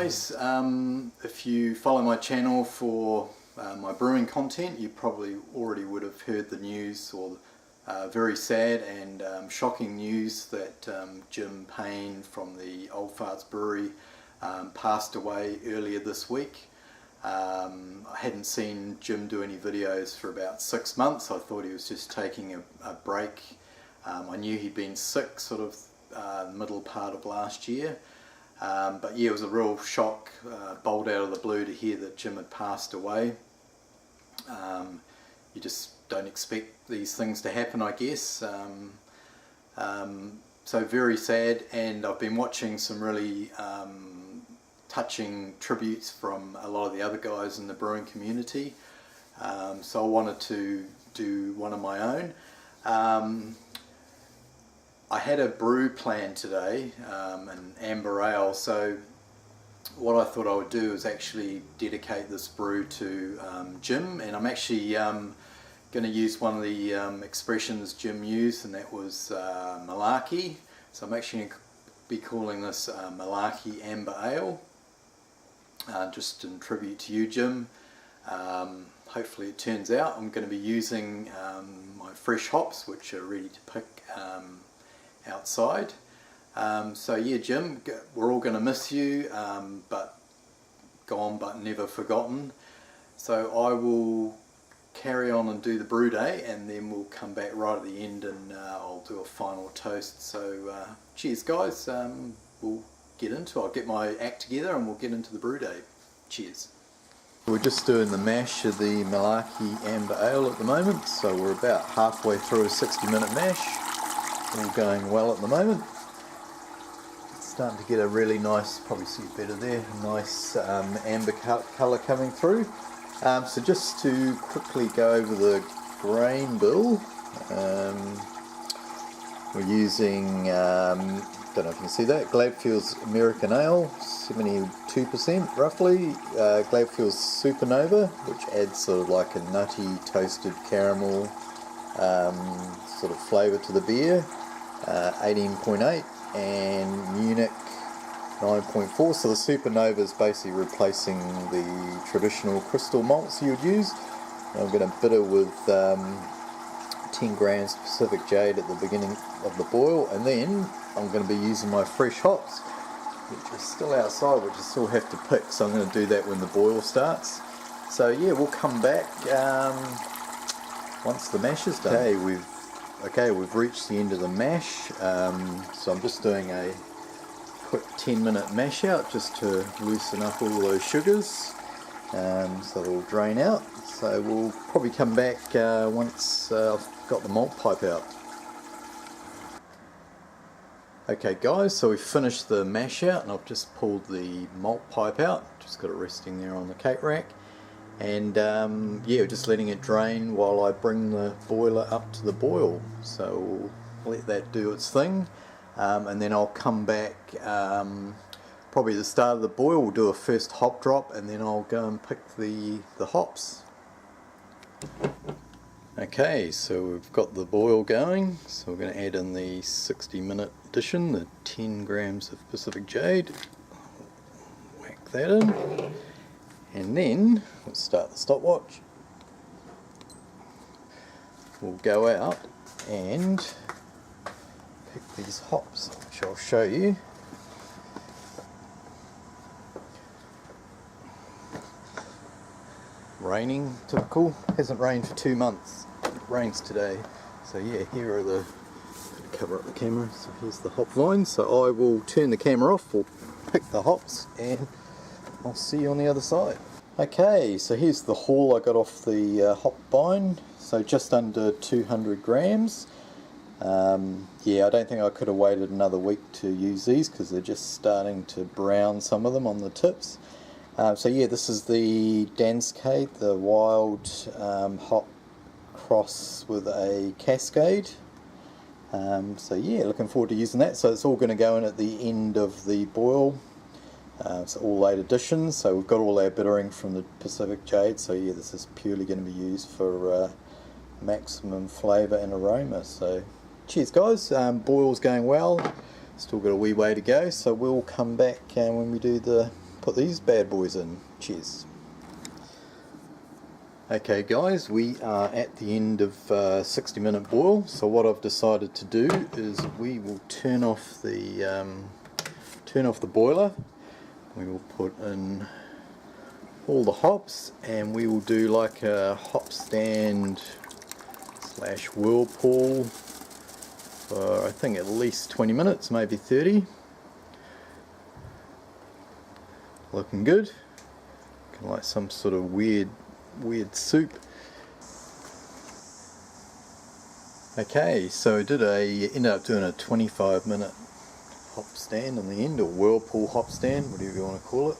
guys, if you follow my channel for my brewing content, you probably already would have heard the news, or very sad and shocking news that Jim Payne from the Old Farts Brewery passed away earlier this week. I hadn't seen Jim do any videos for about 6 months. I thought he was just taking a break. I knew he'd been sick sort of the middle part of last year. But yeah, it was a real shock, bolt out of the blue to hear that Jim had passed away. You just don't expect these things to happen, I guess. So very sad, and I've been watching some really touching tributes from a lot of the other guys in the brewing community. So I wanted to do one of my own. I had a brew planned today, an amber ale, so what I thought I would do is actually dedicate this brew to Jim, and I'm actually going to use one of the expressions Jim used, and that was Malarkey. So I'm actually going to be calling this Malarkey Amber Ale, just in tribute to you, Jim. Hopefully it turns out. I'm going to be using my fresh hops, which are ready to pick outside. So yeah, Jim, we're all going to miss you, but gone but never forgotten. So I will carry on and do the brew day, and then we'll come back right at the end and I'll do a final toast. So cheers guys, we'll get into it. I'll get my act together and we'll get into the brew day. Cheers. We're just doing the mash of the Malarkey Amber Ale at the moment, so we're about halfway through a 60-minute mash. All going well at the moment. It's starting to get a really nice, probably see it better there, nice amber colour coming through. So just to quickly go over the grain bill, we're using, don't know if you can see that, Gladfield's American Ale, 72% roughly, Gladfield's Supernova, which adds sort of like a nutty toasted caramel sort of flavour to the beer, 18.8, and Munich 9.4. So the Supernova is basically replacing the traditional crystal malts you would use. And I'm going to bitter with 10 grams Pacific Jade at the beginning of the boil, and then I'm going to be using my fresh hops, which are still outside, which I still have to pick, so I'm going to do that when the boil starts. So yeah, we'll come back once the mash is done. Okay, we've reached the end of the mash, so I'm just doing a quick 10-minute mash out just to loosen up all those sugars, so they'll drain out. So we'll probably come back once I've got the malt pipe out. Okay guys, so we've finished the mash out and I've just pulled the malt pipe out, just got it resting there on the cake rack. And yeah, just letting it drain while I bring the boiler up to the boil. So we'll let that do its thing, and then I'll come back probably the start of the boil. We'll do a first hop drop, and then I'll go and pick the hops. Okay, so we've got the boil going, so we're going to add in the 60-minute addition, the 10 grams of Pacific Jade. Whack that in. And then we'll start the stopwatch. We'll go out and pick these hops, which I'll show you. Raining, typical. Hasn't rained for 2 months. It rains today. So yeah, here are the, cover up the camera, so here's the hop vine. So I will turn the camera off, we'll pick the hops, and I'll see you on the other side. Okay, so here's the haul I got off the hop vine, so just under 200 grams. Yeah, I don't think I could have waited another week to use these because they're just starting to brown, some of them on the tips. So yeah, this is the Danscade, the wild hop cross with a Cascade. So yeah, looking forward to using that. So it's all going to go in at the end of the boil. So all late additions, so we've got all our bittering from the Pacific Jade, so yeah, this is purely going to be used for maximum flavour and aroma. So cheers guys, boil's going well, still got a wee way to go, so we'll come back when we do the put these bad boys in. Cheers. Okay guys, we are at the end of 60-minute boil, so what I've decided to do is we will turn off the boiler. We will put in all the hops and we will do like a hop stand / whirlpool for I think at least 20 minutes, maybe 30. Looking good. Looking like some sort of weird soup. Okay, so I ended up doing a 25-minute hop stand in the end, or whirlpool hop stand, whatever you want to call it.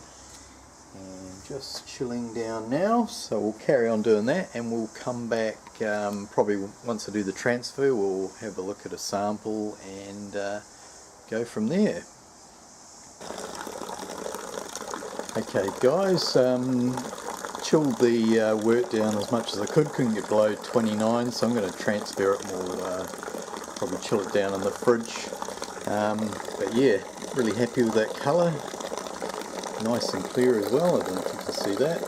And just chilling down now, so we'll carry on doing that and we'll come back probably once I do the transfer. We'll have a look at a sample and go from there. Okay guys, chilled the wort down as much as I could, couldn't get below 29, so I'm going to transfer it more, probably chill it down in the fridge. But yeah, really happy with that colour, nice and clear as well. I don't know if you can see that.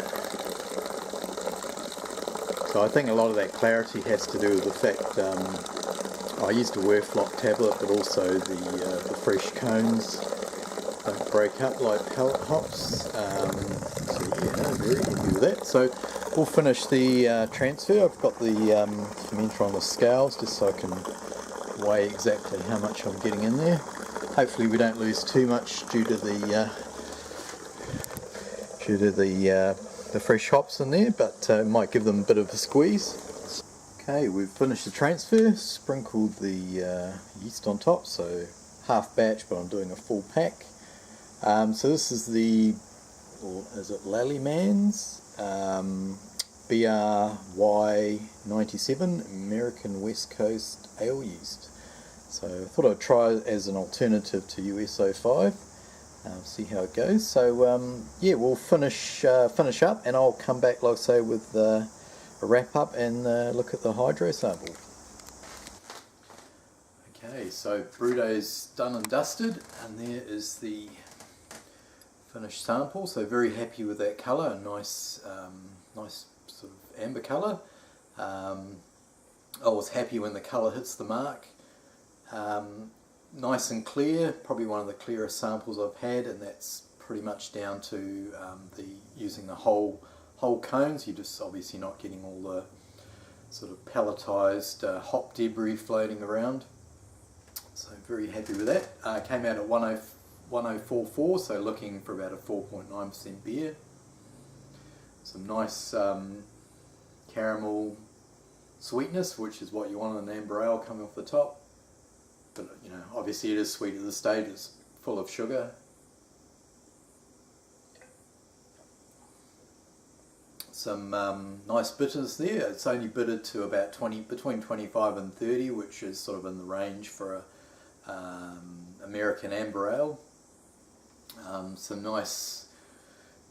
So I think a lot of that clarity has to do with the fact I used a Werflock tablet, but also the fresh cones don't break up like pellet hops. So yeah, I'm very happy with that. So we'll finish the transfer. I've got the fermenter on the scales just so I can weigh exactly how much I'm getting in there. Hopefully we don't lose too much due to the fresh hops in there, but might give them a bit of a squeeze. Okay, we've finished the transfer, sprinkled the yeast on top, so half batch, but I'm doing a full pack. So this is the, or is it Lallyman's BRY97 American West Coast Ale Yeast. So I thought I'd try it as an alternative to US-05, see how it goes. So yeah, we'll finish up and I'll come back, like I say, with a wrap up and look at the hydro sample. Okay, so brew day's done and dusted, and there is the finished sample. So very happy with that colour, nice sort of amber colour. I was happy when the colour hits the mark. Nice and clear, probably one of the clearest samples I've had, and that's pretty much down to using the whole cones. You're just obviously not getting all the sort of pelletized hop debris floating around. So very happy with that. Came out at 1044, so looking for about a 4.9% beer. Some nice caramel sweetness, which is what you want in an amber ale coming off the top. But you know, obviously it is sweet at this stage, it's full of sugar. Some nice bitters there. It's only bittered to about between 25 and 30, which is sort of in the range for a American amber ale. Some nice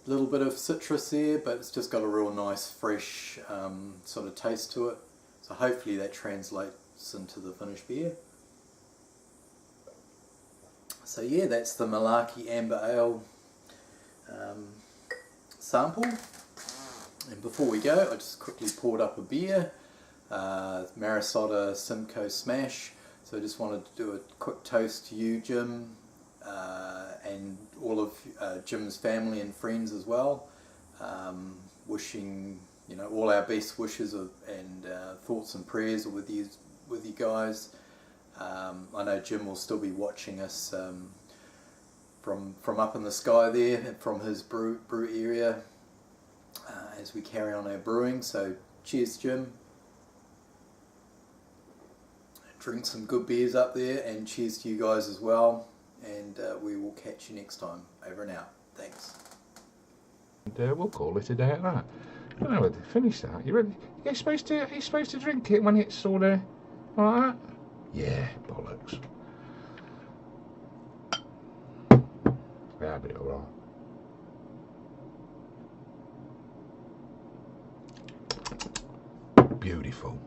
little bit of citrus there, but it's just got a real nice fresh sort of taste to it. So hopefully that translates into the finished beer. So yeah, that's the Malarkey Amber Ale sample. And before we go, I just quickly poured up a beer, Marisota Simcoe Smash. So I just wanted to do a quick toast to you, Jim, and all of Jim's family and friends as well. Wishing, you know, all our best wishes and thoughts and prayers are with you guys. I know Jim will still be watching us from up in the sky there, from his brew area, as we carry on our brewing. So cheers, Jim. Drink some good beers up there, and cheers to you guys as well. And we will catch you next time. Over and out. Thanks. And we'll call it a day at that. I don't know whether to finish that. You ready? You're supposed to drink it when it's sort of like that. Yeah, bollocks. That'll be alright. Beautiful.